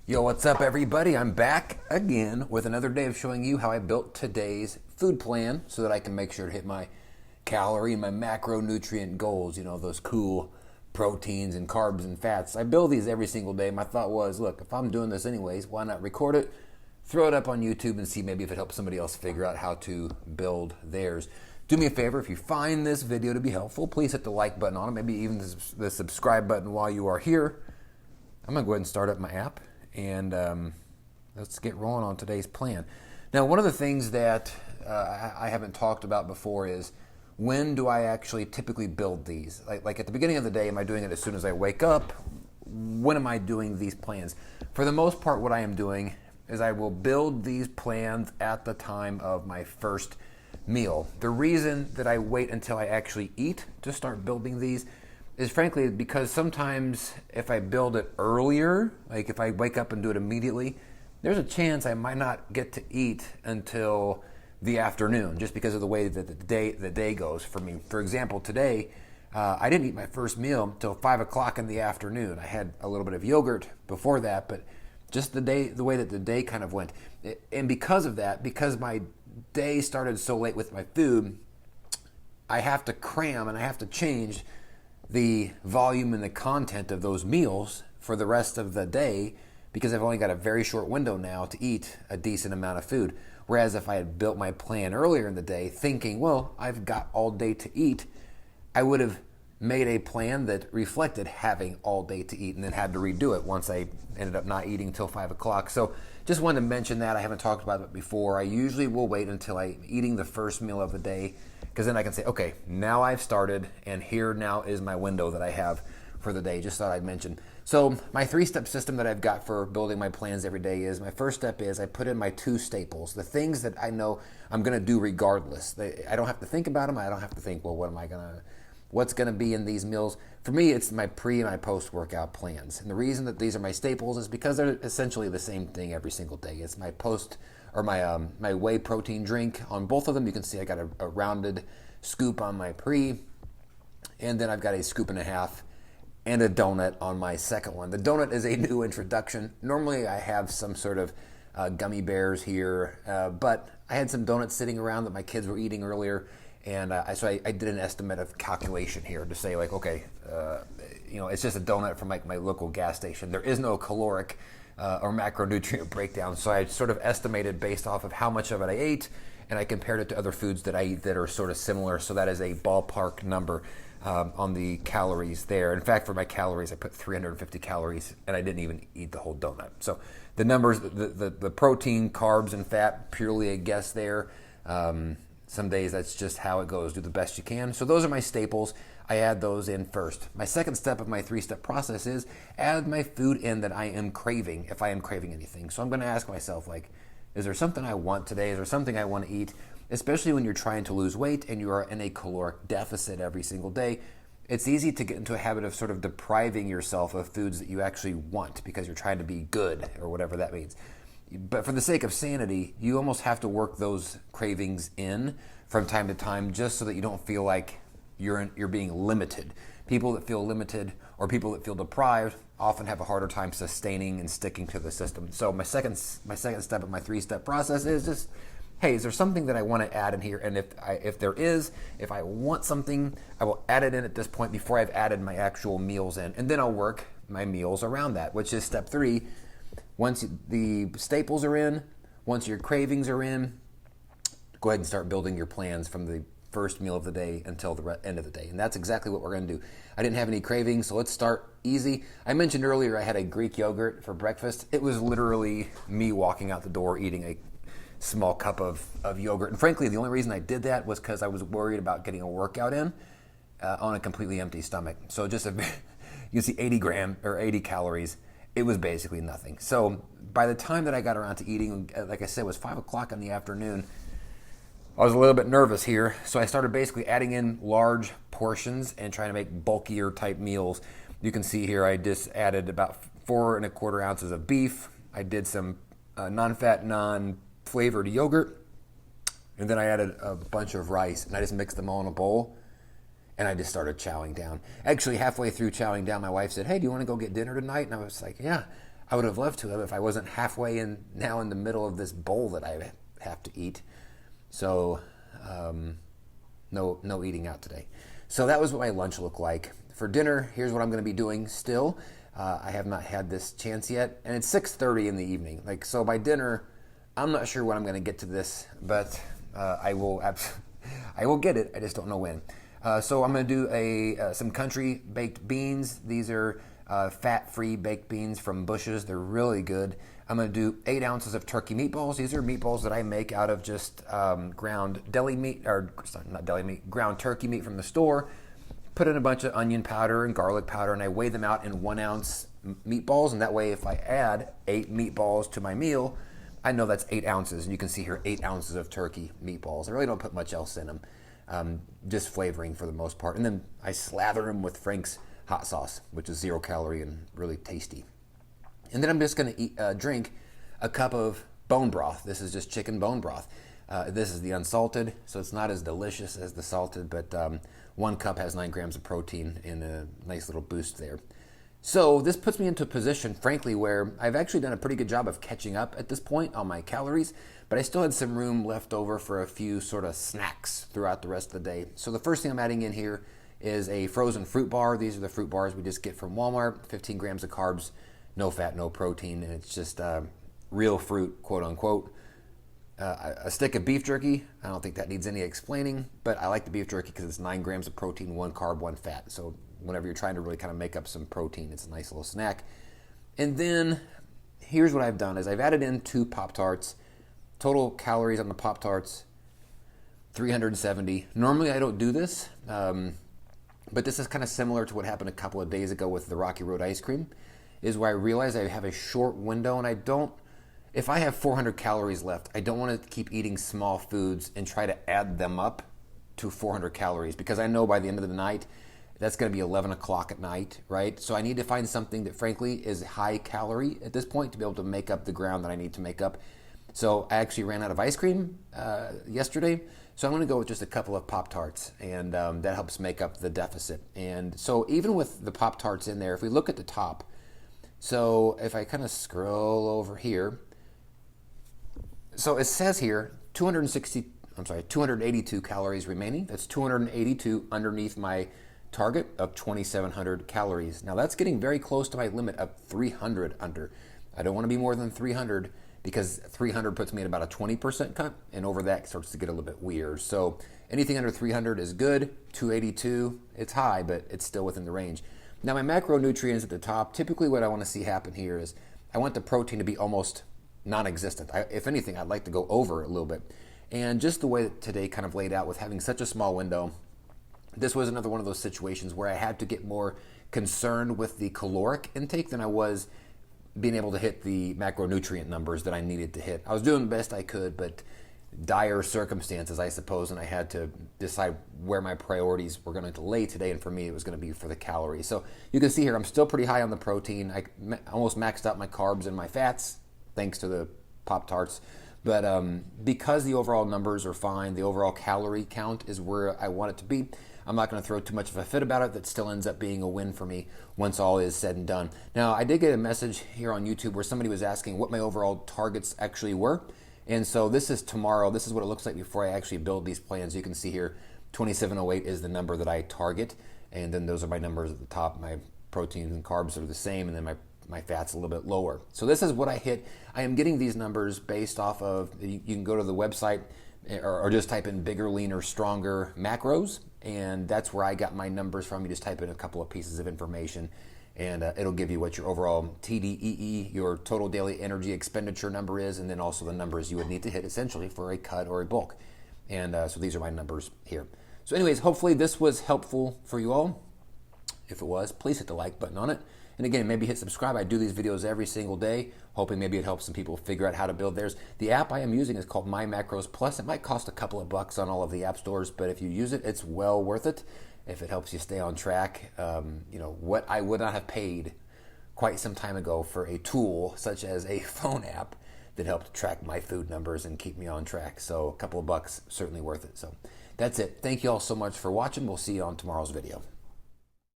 Yo, what's up, everybody? I'm back again with another day of showing you how I built today's food plan so that I can make sure to hit my calorie and my macronutrient goals, those cool proteins and carbs and fats. I build these every single day. My thought was, look, if I'm doing this anyways, why not record it, throw it up on YouTube, and see maybe if it helps somebody else figure out how to build theirs. Do me a favor, if you find this video to be helpful, please hit the like button on it, maybe even the subscribe button while you are here. I'm going to go ahead and start up my app. And let's get rolling on today's plan. Now, one of the things that I haven't talked about before is when do I actually typically build these? Like at the beginning of the day, am I doing it as soon as I wake up? When am I doing these plans? For the most part, what I am doing is I will build these plans at the time of my first meal. The reason that I wait until I actually eat to start building these is frankly because sometimes if I build it earlier, like if I wake up and do it immediately, there's a chance I might not get to eat until the afternoon just because of the way that the day goes for me. For example, today I didn't eat my first meal until 5 o'clock in the afternoon. I had a little bit of yogurt before that, but just the way that the day kind of went. And because of that, because my day started so late with my food, I have to cram and I have to change the volume and the content of those meals for the rest of the day because I've only got a very short window now to eat a decent amount of food. Whereas if I had built my plan earlier in the day thinking, well, I've got all day to eat, I would have made a plan that reflected having all day to eat and then had to redo it once I ended up not eating until 5 o'clock. So just wanted to mention that. I haven't talked about it before. I usually will wait until I'm eating the first meal of the day because then I can say, okay, now I've started and here now is my window that I have for the day. Just thought I'd mention. So my 3-step system that I've got for building my plans every day is my first step is I put in my 2 staples, the things that I know I'm going to do regardless. I don't have to think about them. I don't have to think, well, what's going to be in these meals? For me, it's my pre and my post-workout plans. And the reason that these are my staples is because they're essentially the same thing every single day. It's my my whey protein drink. On both of them, you can see I got a rounded scoop on my pre, and then I've got a scoop and a half and a donut on my second one. The donut is a new introduction. Normally, I have some sort of gummy bears here, but I had some donuts sitting around that my kids were eating earlier. And so I did an estimate of calculation here to say, like, okay, it's just a donut from like my local gas station. There is no caloric or macronutrient breakdown. So I sort of estimated based off of how much of it I ate, and I compared it to other foods that I eat that are sort of similar. So that is a ballpark number on the calories there. In fact, for my calories, I put 350 calories, and I didn't even eat the whole donut. So the numbers, the protein, carbs, and fat, purely a guess there. Some days that's just how it goes. Do the best you can. So those are my staples. I add those in first. My second step of my 3-step process is add my food in that I am craving, if I am craving anything. So I'm going to ask myself, like, is there something I want today? Is there something I want to eat? Especially when you're trying to lose weight and you are in a caloric deficit every single day, it's easy to get into a habit of sort of depriving yourself of foods that you actually want because you're trying to be good or whatever that means. But for the sake of sanity, you almost have to work those cravings in from time to time just so that you don't feel like you're being limited. People that feel limited or people that feel deprived often have a harder time sustaining and sticking to the system. So my second step of my 3-step process is just, hey, is there something that I want to add in here? And if I want something, I will add it in at this point before I've added my actual meals in. And then I'll work my meals around that, which is step 3. Once the staples are in, once your cravings are in, go ahead and start building your plans from the first meal of the day until the end of the day. And that's exactly what we're going to do. I didn't have any cravings, so let's start easy. I mentioned earlier I had a Greek yogurt for breakfast. It was literally me walking out the door eating a small cup of yogurt. And frankly, the only reason I did that was because I was worried about getting a workout in on a completely empty stomach. So just you see 80 calories. It was basically nothing. So by the time that I got around to eating, like I said, it was 5 o'clock in the afternoon. I was a little bit nervous here, so I started basically adding in large portions and trying to make bulkier type meals. You can see here I just added about 4 1/4 ounces of beef. I did some non-fat, non-flavored yogurt, and then I added a bunch of rice, and I just mixed them all in a bowl. And I just started chowing down. Actually, halfway through chowing down, my wife said, hey, do you want to go get dinner tonight? And I was like, yeah. I would have loved to have if I wasn't halfway in now in the middle of this bowl that I have to eat. So no eating out today. So that was what my lunch looked like. For dinner, here's what I'm going to be doing still. I have not had this chance yet, and it's 6:30 in the evening. So by dinner, I'm not sure when I'm going to get to this, but I will get it. I just don't know when. So I'm going to do some country baked beans. These are fat-free baked beans from Bush's. They're really good. I'm going to do 8 ounces of turkey meatballs. These are meatballs that I make out of just ground deli meat, or not deli meat, ground turkey meat from the store. Put in a bunch of onion powder and garlic powder, and I weigh them out in 1 ounce meatballs. And that way, if I add 8 meatballs to my meal, I know that's 8 ounces. And you can see here 8 ounces of turkey meatballs. I really don't put much else in them, just flavoring for the most part. And then I slather them with Frank's hot sauce, which is 0 calorie and really tasty. And then I'm just going to drink a cup of bone broth. This is just chicken bone broth. This is the unsalted, so it's not as delicious as the salted, but 1 cup has 9 grams of protein and a nice little boost there. So this puts me into a position, frankly, where I've actually done a pretty good job of catching up at this point on my calories, but I still had some room left over for a few sort of snacks throughout the rest of the day. So the first thing I'm adding in here is a frozen fruit bar. These are the fruit bars we just get from Walmart, 15 grams of carbs, no fat, no protein, and it's just real fruit, quote unquote. A stick of beef jerky, I don't think that needs any explaining, but I like the beef jerky because it's 9 grams of protein, 1 carb, 1 fat. So whenever you're trying to really kind of make up some protein, it's a nice little snack. And then here's what I've done is I've added in 2 Pop-Tarts. Total calories on the Pop-Tarts, 370. Normally I don't do this, but this is kind of similar to what happened a couple of days ago with the Rocky Road ice cream, is where I realize I have a short window and if I have 400 calories left, I don't want to keep eating small foods and try to add them up to 400 calories because I know by the end of the night, that's going to be 11 o'clock at night, right? So I need to find something that frankly is high calorie at this point to be able to make up the ground that I need to make up. So I actually ran out of ice cream yesterday, so I'm going to go with just a couple of Pop-Tarts, and that helps make up the deficit. And so even with the Pop-Tarts in there, if we look at the top, so if I kind of scroll over here, so it says here 282 calories remaining. That's 282 underneath my target of 2,700 calories. Now that's getting very close to my limit of 300 under. I don't want to be more than 300 because 300 puts me at about a 20% cut, and over that starts to get a little bit weird. So anything under 300 is good. 282, it's high, but it's still within the range. Now my macronutrients at the top, typically what I want to see happen here is I want the protein to be almost non-existent. If anything, I'd like to go over a little bit. And just the way that today kind of laid out with having such a small window, this was another one of those situations where I had to get more concerned with the caloric intake than I was being able to hit the macronutrient numbers that I needed to hit. I was doing the best I could, but dire circumstances, I suppose, and I had to decide where my priorities were going to lay today, and for me, it was going to be for the calories. So you can see here, I'm still pretty high on the protein. I almost maxed out my carbs and my fats, thanks to the Pop-Tarts. But because the overall numbers are fine, the overall calorie count is where I want it to be, I'm not going to throw too much of a fit about it. That still ends up being a win for me once all is said and done. Now, I did get a message here on YouTube where somebody was asking what my overall targets actually were. And so this is tomorrow. This is what it looks like before I actually build these plans. You can see here, 2708 is the number that I target. And then those are my numbers at the top. My protein and carbs are the same, and then my fat's a little bit lower. So this is what I hit. I am getting these numbers based off of, you can go to the website or just type in bigger, leaner, stronger macros, and that's where I got my numbers from. You just type in a couple of pieces of information, and it'll give you what your overall TDEE, your total daily energy expenditure number is, and then also the numbers you would need to hit essentially for a cut or a bulk. And so these are my numbers here. So anyways, hopefully this was helpful for you all. If it was, please hit the like button on it. And again, maybe hit subscribe. I do these videos every single day, hoping maybe it helps some people figure out how to build theirs. The app I am using is called My Macros Plus. It might cost a couple of bucks on all of the app stores, but if you use it, it's well worth it. If it helps you stay on track, what I would not have paid quite some time ago for a tool such as a phone app that helped track my food numbers and keep me on track. So a couple of bucks, certainly worth it. So that's it. Thank you all so much for watching. We'll see you on tomorrow's video.